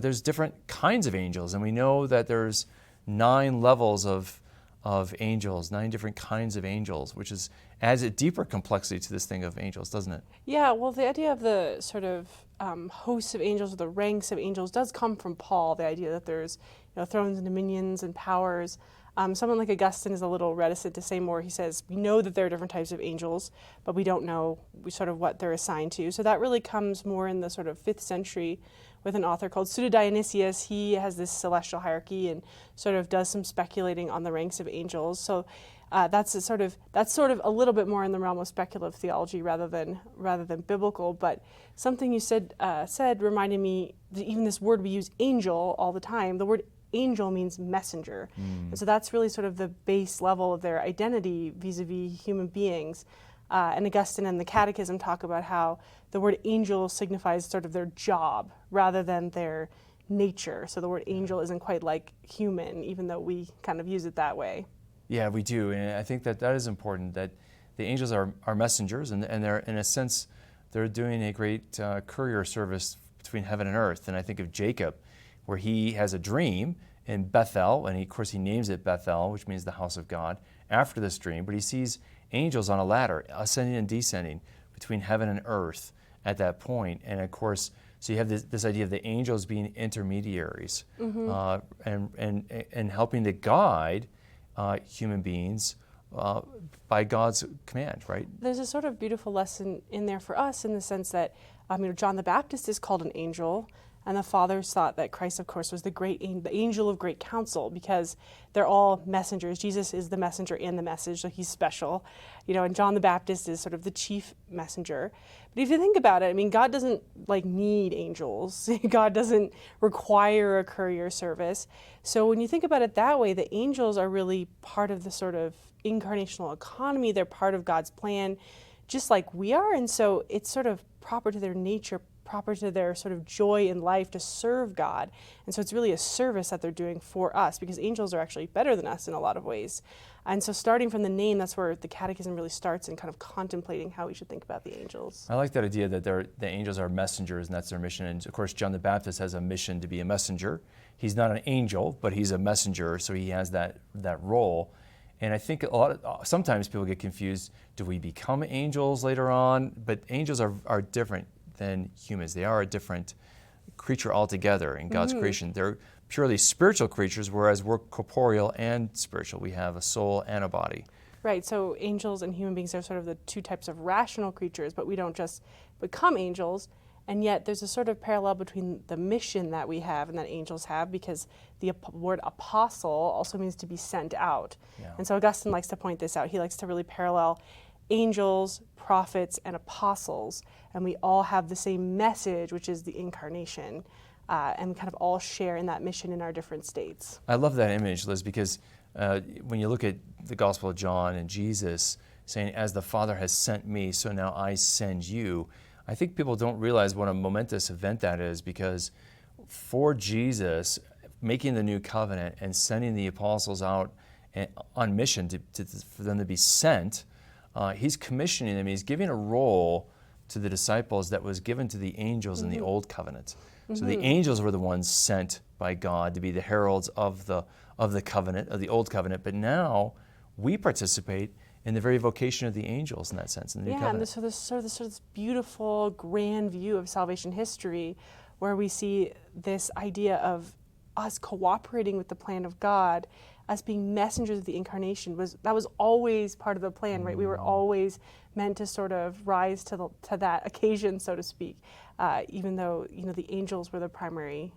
There's different kinds of angels, and we know that there's 9 levels of angels, 9 different kinds of angels, which adds a deeper complexity to this thing of angels, doesn't it? Yeah, well, the idea of the sort of hosts of angels, or the ranks of angels, does come from Paul, the idea that there's thrones and dominions and powers. Someone like Augustine is a little reticent to say more. He says, we know that there are different types of angels, but we don't know sort of what they're assigned to. So that really comes more in the sort of 5th century with an author called Pseudo-Dionysius. He has this celestial hierarchy and sort of does some speculating on the ranks of angels. So that's sort of a little bit more in the realm of speculative theology rather than biblical. But something you said reminded me that even this word we use, angel, all the time. The word angel means messenger, and so that's really sort of the base level of their identity vis-a-vis human beings. And Augustine and the Catechism talk about how the word angel signifies sort of their job rather than their nature. So the word angel isn't quite like human, even though we kind of use it that way. Yeah, we do, and I think that is important, that the angels are messengers, and they're, in a sense, they're doing a great courier service between heaven and earth. And I think of Jacob, where he has a dream in Bethel, and of course he names it Bethel, which means the house of God, after this dream, but he sees angels on a ladder, ascending and descending between heaven and earth at that point. And of course, so you have this idea of the angels being intermediaries, and helping to guide human beings by God's command, right? There's a sort of beautiful lesson in there for us in the sense that John the Baptist is called an angel, and the fathers thought that Christ, of course, was the angel of great counsel, because they're all messengers. Jesus is the messenger and the message, so he's special, and John the Baptist is sort of the chief messenger. But if you think about it, God doesn't need angels. God doesn't require a courier service. So when you think about it that way, the angels are really part of the sort of incarnational economy. They're part of God's plan, just like we are. And so it's sort of proper to their nature, proper to their sort of joy in life to serve God. And so it's really a service that they're doing for us, because angels are actually better than us in a lot of ways. And so starting from the name, that's where the Catechism really starts in kind of contemplating how we should think about the angels. I like that idea that the angels are messengers, and that's their mission. And of course, John the Baptist has a mission to be a messenger. He's not an angel, but he's a messenger, so he has that role. And I think sometimes people get confused. Do we become angels later on? But angels are different than humans. They are a different creature altogether in God's creation. They're purely spiritual creatures, whereas we're corporeal and spiritual. We have a soul and a body. Right, so angels and human beings are sort of the 2 types of rational creatures, but we don't just become angels. And yet there's a sort of parallel between the mission that we have and that angels have, because the word apostle also means to be sent out. Yeah. And so Augustine likes to point this out. He likes to really parallel angels, prophets, and apostles, and we all have the same message, which is the incarnation, and kind of all share in that mission in our different states. I love that image, Liz, because when you look at the Gospel of John and Jesus saying, as the Father has sent me, so now I send you, I think people don't realize what a momentous event that is, because for Jesus, making the new covenant and sending the apostles out on mission for them to be sent, he's commissioning them. He's giving a role to the disciples that was given to the angels in the old covenant. So the angels were the ones sent by God to be the heralds of the covenant, of the old covenant. But now we participate in the very vocation of the angels in that sense, in the new covenant. And there's sort of this beautiful, grand view of salvation history where we see this idea of us cooperating with the plan of God, us being messengers of the incarnation. That was always part of the plan, right? We were always meant to sort of rise to that occasion, so to speak, even though the angels were the primary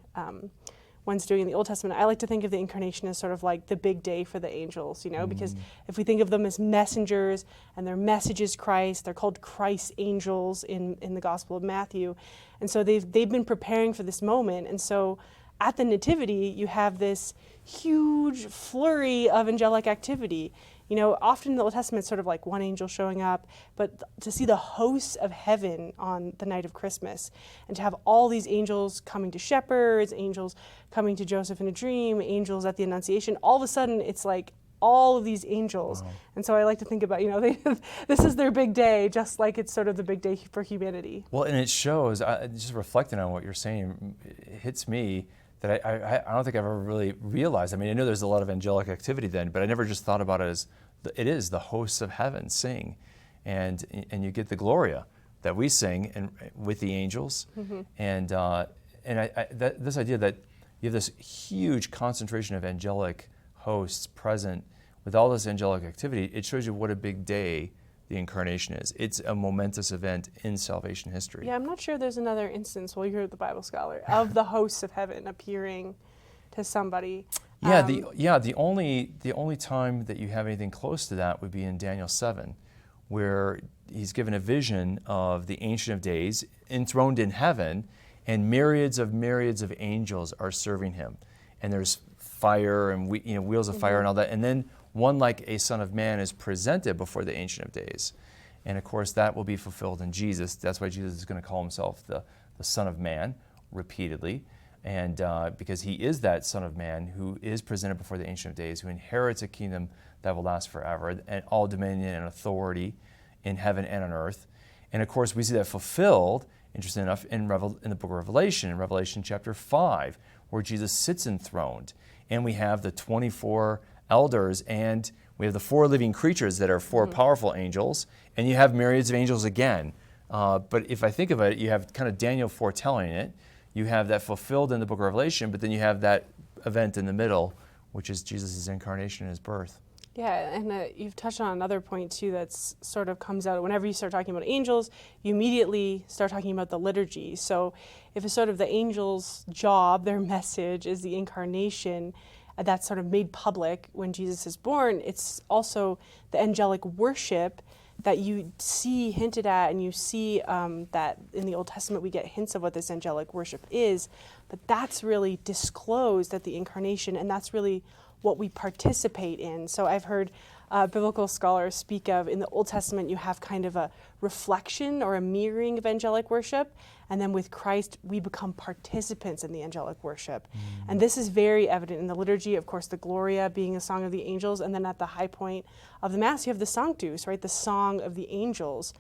ones doing in the Old Testament. I like to think of the incarnation as sort of like the big day for the angels, because if we think of them as messengers and their message is Christ, they're called Christ's angels in the Gospel of Matthew. And so they've been preparing for this moment. And so at the Nativity, you have this huge flurry of angelic activity. Often in the Old Testament, it's sort of like one angel showing up, but to see the hosts of heaven on the night of Christmas, and to have all these angels coming to shepherds, angels coming to Joseph in a dream, angels at the Annunciation, all of a sudden it's like all of these angels. Wow. And so I like to think about, this is their big day, just like it's sort of the big day for humanity. Well, and it shows, just reflecting on what you're saying, it hits me that I don't think I've ever really realized. I mean, I know there's a lot of angelic activity then, but I never just thought about it as it is the hosts of heaven sing, and you get the Gloria that we sing and with the angels, and this idea that you have this huge concentration of angelic hosts present with all this angelic activity, it shows you what a big day the Incarnation is. It's a momentous event in salvation history. Yeah, I'm not sure there's another instance, well, you're the Bible scholar, of the hosts of heaven appearing to somebody. Yeah, the only time that you have anything close to that would be in Daniel 7, where he's given a vision of the Ancient of Days enthroned in heaven, and myriads of angels are serving him. And there's fire and wheels of fire and all that. And then one like a Son of Man is presented before the Ancient of Days. And of course, that will be fulfilled in Jesus. That's why Jesus is going to call himself the Son of Man repeatedly. And because he is that Son of Man who is presented before the Ancient of Days, who inherits a kingdom that will last forever, and all dominion and authority in heaven and on earth. And of course, we see that fulfilled, interesting enough, in the book of Revelation, in Revelation chapter 5, where Jesus sits enthroned. And we have the 24 elders, and we have the 4 living creatures that are 4 powerful angels, and you have myriads of angels again. But if I think of it, you have kind of Daniel foretelling it. You have that fulfilled in the book of Revelation, but then you have that event in the middle, which is Jesus' incarnation and his birth. Yeah, and you've touched on another point too that's sort of comes out whenever you start talking about angels, you immediately start talking about the liturgy. So if it's sort of the angels' job, their message is the incarnation, that's sort of made public when Jesus is born, it's also the angelic worship that you see hinted at, and you see that in the Old Testament we get hints of what this angelic worship is, but that's really disclosed at the Incarnation, and that's really what we participate in. So I've heard biblical scholars speak of, in the Old Testament you have kind of a reflection or a mirroring of angelic worship, and then with Christ we become participants in the angelic worship. And this is very evident in the liturgy, of course, the Gloria being a song of the angels, and then at the high point of the Mass you have the Sanctus, right, the song of the angels,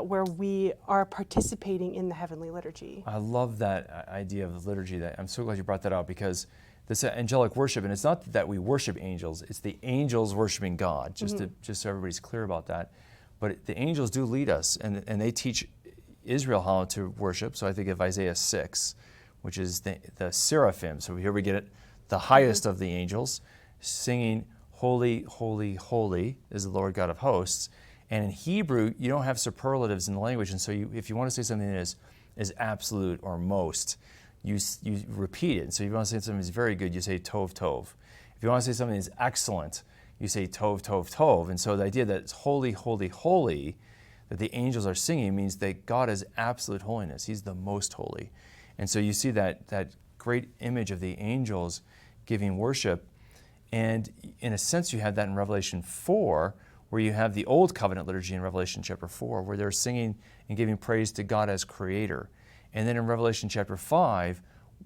where we are participating in the heavenly liturgy. I love that idea of the liturgy. I'm so glad you brought that out, because this angelic worship, and it's not that we worship angels, it's the angels worshiping God, just so everybody's clear about that. But the angels do lead us, and they teach Israel how to worship. So I think of Isaiah 6, which is the seraphim. So here we get it, the highest of the angels, singing, "Holy, holy, holy is the Lord God of hosts." And in Hebrew, you don't have superlatives in the language, and so if you want to say something that is absolute or most, you repeat it. So if you want to say something that's very good, you say tov, tov. If you want to say something that's excellent, you say tov, tov, tov. And so the idea that it's holy, holy, holy, that the angels are singing, means that God is absolute holiness. He's the most holy. And so you see that great image of the angels giving worship. And in a sense, you have that in Revelation 4, where you have the Old Covenant liturgy in Revelation chapter 4, where they're singing and giving praise to God as Creator. And then in Revelation chapter 5,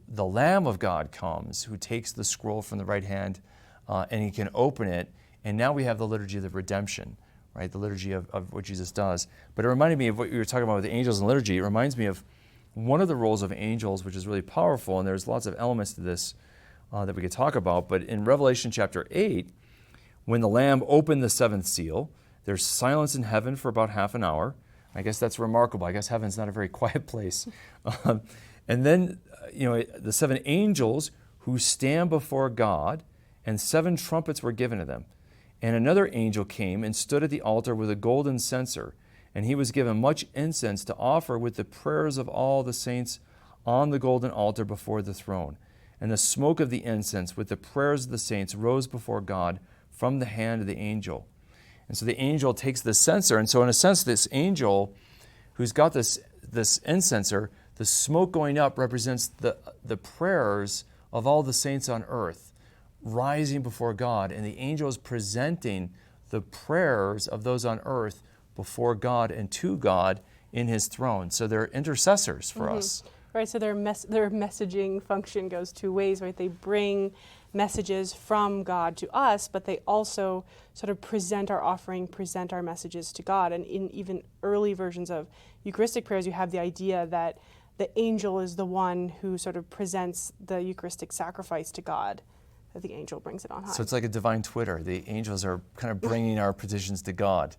the Lamb of God comes, who takes the scroll from the right hand, and he can open it. And now we have the liturgy of the redemption, right? The liturgy of what Jesus does. But it reminded me of what you were talking about with the angels and liturgy. It reminds me of one of the roles of angels, which is really powerful, and there's lots of elements to this that we could talk about. But in Revelation chapter 8, when the Lamb opened the 7th seal, there's silence in heaven for about half an hour. I guess that's remarkable. I guess heaven's not a very quiet place. And then, the 7 angels who stand before God, and 7 trumpets were given to them. And another angel came and stood at the altar with a golden censer, and he was given much incense to offer with the prayers of all the saints on the golden altar before the throne. And the smoke of the incense with the prayers of the saints rose before God from the hand of the angel. And so the angel takes the censer, and so in a sense, this angel who's got this incenser, the smoke going up represents the prayers of all the saints on earth rising before God, and the angel is presenting the prayers of those on earth before God and to God in his throne. So they're intercessors for us. Right, so their messaging function goes two ways, right? They bring messages from God to us, but they also sort of present our offering, present our messages to God. And in even early versions of Eucharistic prayers, you have the idea that the angel is the one who sort of presents the Eucharistic sacrifice to God, that the angel brings it on high. So it's like a divine Twitter. The angels are kind of bringing our petitions to God.